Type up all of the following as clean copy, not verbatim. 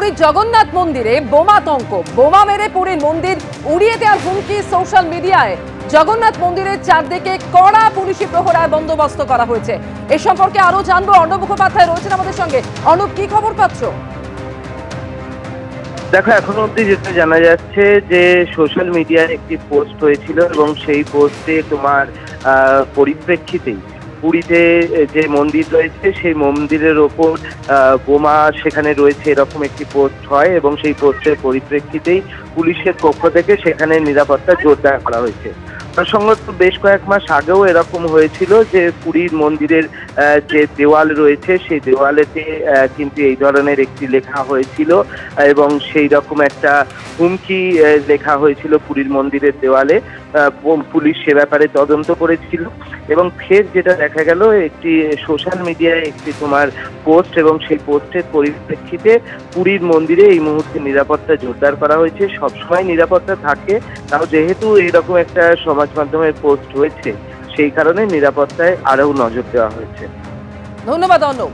পুরীর জগন্নাথ মন্দিরে বোমাতঙ্ক, বোমা মেরে পুরীর মন্দির উড়িয়ে দেওয়ার হুমকি সোশ্যাল মিডিয়ায়। জগন্নাথ মন্দিরের চারদিকে কড়া পুলিশি প্রহরায় বন্দোবস্ত করা হয়েছে। এ সম্পর্কে আরো জানবো, অর্ণব মুখোপাধ্যায় রয়েছেন আমাদের সঙ্গে। অর্ণব, কি খবর পাচ্ছ? দেখো, এখনো অব্দি যেটা জানা যাচ্ছে যে সোশ্যাল মিডিয়ায় একটি পোস্ট হয়েছিল এবং সেই পোস্টে তোমার পরিপ্রেক্ষিতেই পুরীতে যে মন্দির রয়েছে সেই মন্দিরের ওপর বোমা সেখানে রয়েছে এরকম একটি পোস্ট হয় এবং সেই পোস্টের পরিপ্রেক্ষিতেই পুলিশের পক্ষ থেকে সেখানে নিরাপত্তা জোরদার করা হয়েছে। প্রসঙ্গত বেশ কয়েক মাস আগেও এরকম হয়েছিল যে পুরীর মন্দিরের যে দেওয়াল রয়েছে সেই দেওয়ালেতে কিন্তু এই ধরনের একটি লেখা হয়েছিল এবং সেই রকম একটা হুমকি লেখা হয়েছিল পুরীর মন্দিরের দেওয়ালে। পুলিশ সে ব্যাপারে তদন্ত করেছিল এবং ফের যেটা দেখা গেল একটি সোশ্যাল মিডিয়ায় একটি তোমার পোস্ট এবং সেই পোস্টের পরিপ্রেক্ষিতে পুরীর মন্দিরে এই মুহূর্তে নিরাপত্তা জোরদার করা হয়েছে। সবসময় নিরাপত্তা থাকে, তাও যেহেতু এইরকম একটা সমাজ মাধ্যমের পোস্ট হয়েছে সেই কারণে নিরাপত্তায় আরও নজর দেওয়া হয়েছে। ধন্যবাদ অর্ণব।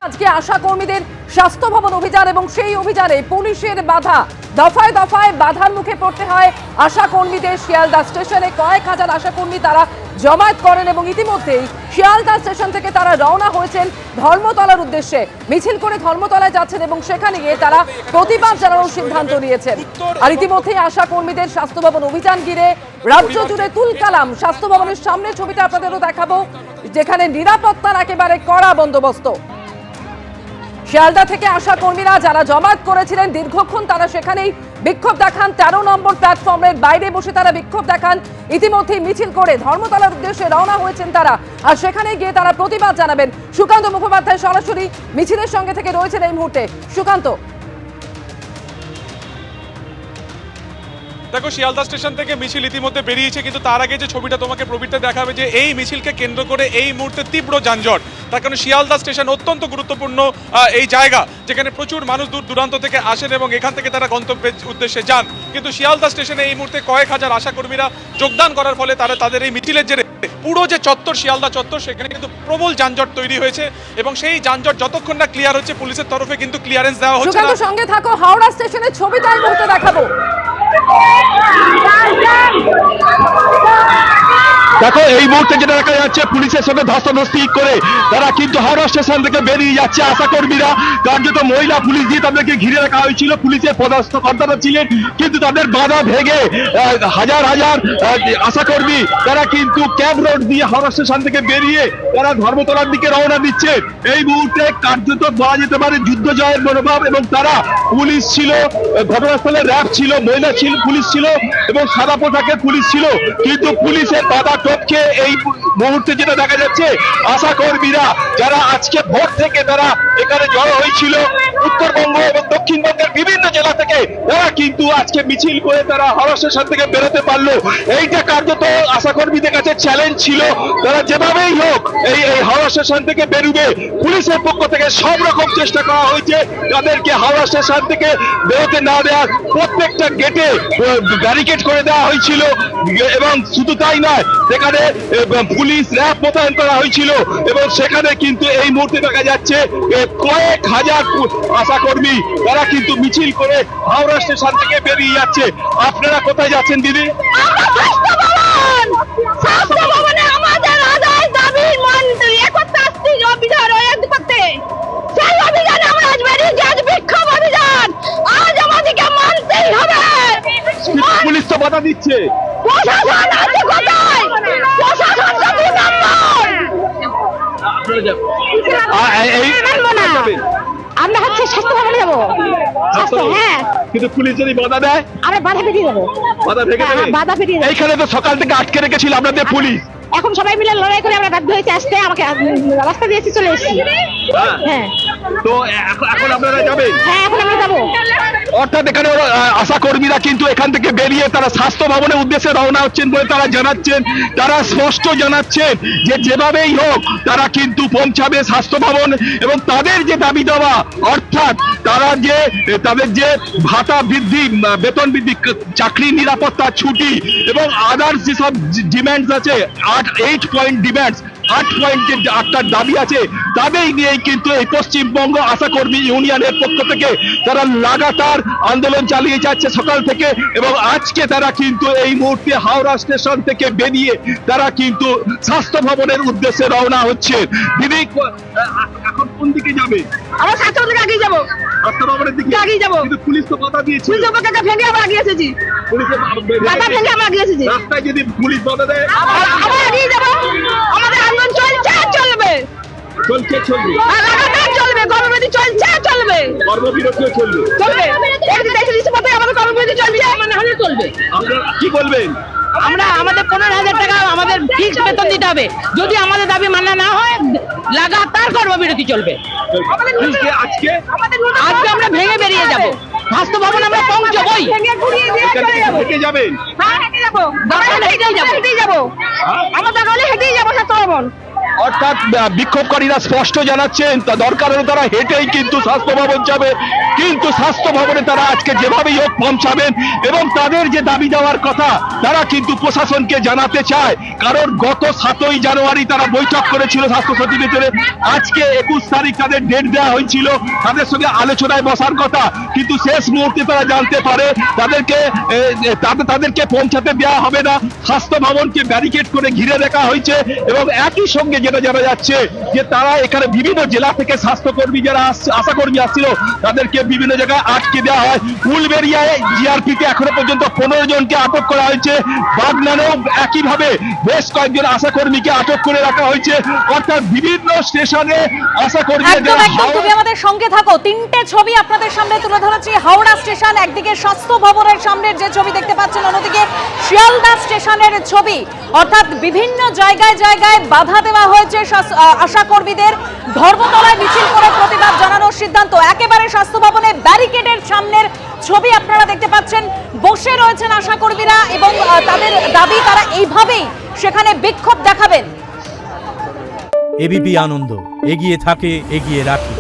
আজকে আশা কর্মীদের স্বাস্থ্য ভবন অভিযান এবং সেই অভিযানে পুলিশের বাধা, দফায় দফায় বাধার মুখে পড়তে হয় আশা কর্মীদের। শিয়ালদা স্টেশনে কয়েক হাজার আশা কর্মী তারা জমায়েত করেন এবং ইতিমধ্যেই শিয়ালদা স্টেশন থেকে তারা রওনা হয়েছেন ধর্মতলার উদ্দেশ্যে। মিছিল করে ধর্মতলায় যাচ্ছেন এবং সেখানে গিয়ে তারা প্রতিবাদ জানানোর সিদ্ধান্ত নিয়েছেন। আর ইতিমধ্যেই আশা কর্মীদের স্বাস্থ্য ভবন অভিযান ঘিরে রাজ্য জুড়ে তুলকালাম। স্বাস্থ্য ভবনের সামনে ছবিটা আপনাদেরও দেখাবো, যেখানে নিরাপত্তার একেবারে কড়া বন্দোবস্ত। শিয়ালদা থেকে আশা কর্মীরা যারা জমায়েত করেছিলেন দীর্ঘক্ষণ তারা সেখানেই বিক্ষোভ দেখান। 13 নম্বর প্ল্যাটফর্মের বাইরে বসে তারা বিক্ষোভ দেখান। ইতিমধ্যেই মিছিল করে ধর্মতলার উদ্দেশ্যে রওনা হয়েছেন তারা, আর সেখানে গিয়ে তারা প্রতিবাদ জানাবেন। সুকান্ত মুখোপাধ্যায় সরাসরি মিছিলের সঙ্গে থেকে রয়েছেন এই মুহূর্তে। সুকান্ত, দেখো, শিয়ালদা স্টেশন থেকে মিছিল ইতিমধ্যে বেরিয়েছে, কিন্তু তার আগে যে ছবিটা তোমাকে প্রবীরটা দেখাবে যে এই মিছিলকে কেন্দ্র করে এই মুহূর্তে তীব্র যানজট। তার কারণে শিয়ালদা স্টেশন অত্যন্ত গুরুত্বপূর্ণ এই জায়গা, যেখানে প্রচুর মানুষ দূর দূরান্ত থেকে আসেন এবং এখান থেকে তারা গন্তব্যের উদ্দেশ্যে যান। কিন্তু শিয়ালদা স্টেশনে এই মুহূর্তে কয়েক হাজার আশাকর্মীরা যোগদান করার ফলে তাদের এই মিছিলের জেরে পুরো যে চত্বর, শিয়ালদা চত্বর, সেখানে কিন্তু প্রবল যানজট তৈরি হয়েছে এবং সেই যানজট যতক্ষণ না ক্লিয়ার হচ্ছে পুলিশের তরফে কিন্তু ক্লিয়ারেন্স দেওয়া হচ্ছে না। সঙ্গে থাকো, হাওড়া স্টেশনের ছবিটা এই মুহূর্তে দেখাবো। দেখো, এই মুহূর্তে যেটা দেখা যাচ্ছে পুলিশের সঙ্গে ধস্তাধস্তি করে তারা কিন্তু হাওড়া স্টেশন থেকে বেরিয়ে যাচ্ছে আশা কর্মীরা। কার্যত মহিলা পুলিশ দিয়ে তাদেরকে ঘিরে রাখা হয়েছিল, পুলিশের পদস্থ কর্তারা ছিলেন, কিন্তু তাদের বাধা ভেঙে হাজার হাজার আশা কর্মী তারা কিন্তু ক্যাব রোড দিয়ে হাওড়া স্টেশন থেকে বেরিয়ে তারা ধর্মতলার দিকে রওনা দিচ্ছে। এই মুহূর্তে কার্যত বলা যেতে পারে যুদ্ধ জয়ের মনোভাব, এবং তারা পুলিশ ছিল, ঘটনাস্থলে র্যাব ছিল, মহিলা ছিল, পুলিশ ছিল এবং সাদা পোশাকের পুলিশ ছিল, কিন্তু পুলিশের বাধা টপকে এই মুহূর্তে যেটা দেখা যাচ্ছে আশা কর্মীরা যারা আজকে ভোর থেকে তারা এখানে জড়ো হয়েছিল উত্তরবঙ্গ এবং দক্ষিণবঙ্গের বিভিন্ন জেলা থেকে, তারা কিন্তু আজকে মিছিল করে তারা হাওড়া স্টেশন থেকে বেরোতে পারলো। এইটা কার্যত আশা কর্মীদের কাছে চ্যালেঞ্জ ছিল, তারা যেভাবেই হোক এই হাওড়া স্টেশন থেকে বেরোবে। পুলিশের পক্ষ থেকে সব রকম চেষ্টা করা হয়েছে তাদেরকে হাওড়া স্টেশন থেকে বেরোতে না দেওয়ার, প্রত্যেকটা গেটে ব্যারিকেড করে দেওয়া হয়েছিল এবং শুধু তাই নয়, সেখানে পুলিশ র্যাব মোতায়েন করা হয়েছিল এবং সেখানে কিন্তু এই মুহূর্তে দেখা যাচ্ছে কয়েক হাজার আশা কর্মী তারা কিন্তু মিছিল করে হাওড়া স্টেশন থেকে বেরিয়ে যাচ্ছে। আপনারা কোথায় যাচ্ছেন দিদি? পুলিশ তো বাধা দিচ্ছে। আমরা হচ্ছে স্বাস্থ্য ভবনে যাবো, হ্যাঁ, কিন্তু পুলিশ যদি বাধা দেয় আমরা বাধা পেরিয়ে যাবো। বাধা পেরিয়ে যাবো। এইখানে তো সকাল থেকে আটকে রেখেছিল আপনাদের পুলিশ, এখন সবাই মিলে লড়াই করে আমরা বাধ্য হয়েছে আসতে, আমাকে রাস্তা দিয়েছি, চলে এসেছি। হ্যাঁ, তো এখন আপনারা যাবেন? হ্যাঁ, এখন আমরা যাবো। অর্থাৎ এখানে আশা কর্মীরা কিন্তু এখান থেকে বেরিয়ে তারা স্বাস্থ্য ভবনের উদ্দেশ্যে রওনা হচ্ছেন বলে তারা জানাচ্ছেন। তারা স্পষ্ট জানাচ্ছেন যে যেভাবেই হোক তারা কিন্তু পৌঁছাবে স্বাস্থ্য ভবন এবং তাদের যে দাবি দেওয়া, অর্থাৎ তারা যে তাদের যে ভাতা বৃদ্ধি, বেতন বৃদ্ধি, চাকরি নিরাপত্তা, ছুটি এবং আদার্স যেসব ডিম্যান্ডস আছে, 8 পয়েন্ট ডিম্যান্ডস, 8 পয়েন্টের 8টা দাবি আছে, তাদের নিয়েই কিন্তু এই পশ্চিমবঙ্গ আশাকর্মী ইউনিয়নের পক্ষ থেকে তারা লাগাতার আন্দোলন চালিয়ে যাচ্ছে সকাল থেকে, এবং আজকে তারা কিন্তু এই মুহূর্তে হাওড়া স্টেশন থেকে বেরিয়ে তারা কিন্তু স্বাস্থ্য ভবনের উদ্দেশ্যে রওনা হচ্ছে। দিদি এখন কোন দিকে যাবে? আমরা স্বাস্থ্য থেকে আগেই যাবো, স্বাস্থ্য ভবনের দিকে আগেই যাবো। কিন্তু পুলিশ তো বাধা দিয়েছে। পুলিশ বাধা ভেঙে আমরা আগে এসেছি, পুলিশের বাধা ভেঙে আমরা আগে এসেছি। রাস্তায় যদি পুলিশ বাধা দেয় আমরা আগেই যাবো, আমাদের আন্দোলন চলছে চলবে, চলবে লাগাতার চলবে, কর্মবিরতি চলছে চলবে, কর্মবিরতিও চলবে। আমাদের কর্মবিরতি চলছে, মানে হলে চলবে। আপনারা কি বলবেন? আমরা আমাদের 15,000 টাকা আমাদের ফিক্স বেতন দিতে হবে, যদি আমাদের দাবি মানা না হয় লাগাতার কর্মবিরতি চলবে। আজকে আজকে আমরা ভেঙে বেরিয়ে যাব, স্বাস্থ্য ভবন আমরা পৌঁছবই, হেঁটে যাবেন? হেঁটেই যাবো, আমার দরকার হলে হেঁটেই যাবো স্বাস্থ্য ভবন। অর্থাৎ বিক্ষোভকারীরা স্পষ্ট জানাচ্ছেন তা দরকার হলে তারা হেঁটেই কিন্তু স্বাস্থ্য ভবন যাবে, কিন্তু স্বাস্থ্য ভবনে তারা আজকে যেভাবেই হোক পৌঁছাবেন, এবং তাদের যে দাবি দেওয়ার কথা তারা কিন্তু প্রশাসনকে জানাতে চায়। কারণ গত 7ই জানুয়ারি তারা বৈঠক করেছিল স্বাস্থ্য সচিবের, আজকে 21 তারিখ তাদের ডেট দেওয়া হয়েছিল, তাদের সঙ্গে আলোচনায় বসার কথা, কিন্তু শেষ মুহূর্তে তারা জানতে পারে তাদেরকে পৌঁছাতে দেওয়া হবে না। স্বাস্থ্য ভবনকে ব্যারিকেড করে ঘিরে রাখা হয়েছে, এবং একই সঙ্গে যেটা জানা যাচ্ছে যে তারা এখানে বিভিন্ন জেলা থেকে স্বাস্থ্যকর্মী যারা আশাকর্মী আসছিল তাদেরকে বিভিন্ন জায়গায় আটকে দেওয়া হয়। উলবেড়িয়ায় জিআরপিতে এখনো পর্যন্ত 15 জনকে আটক করা হয়েছে, বাগনানেও একইভাবে বেশ কয়েকজন আশাকর্মীকে আটক করে রাখা হয়েছে। অর্থাৎ বিভিন্ন স্টেশনে আশাকর্মী একদম একদম, তুমি আমাদের সঙ্গে থাকো। 3টে ছবি আপনাদের সামনে তুলে ধরেছি। হাওড়া স্টেশন, একদিকে স্বাস্থ্য ভবনের সামনের যে ছবি দেখতে পাচ্ছেন, অন্যদিকে শিয়ালদা স্টেশনের ছবি। অর্থাৎ বিভিন্ন জায়গায় জায়গায় বাধা দেওয়া হয়েছে আশাকর্মীদের। ধর্মতলায় মিছিল করে প্রতিবাদ জানানোর সিদ্ধান্ত। একেবারে স্বাস্থ্য ভবনে ব্যারিকেডের সামনের ছবি আপনারা দেখতে পাচ্ছেন। বসে রয়েছেন আশাকর্মীরা এবং তাদের দাবি তারা এইভাবেই সেখানে বিক্ষোভ দেখাবেন। এবিপি আনন্দ, এগিয়ে থাকে, এগিয়ে রাখে।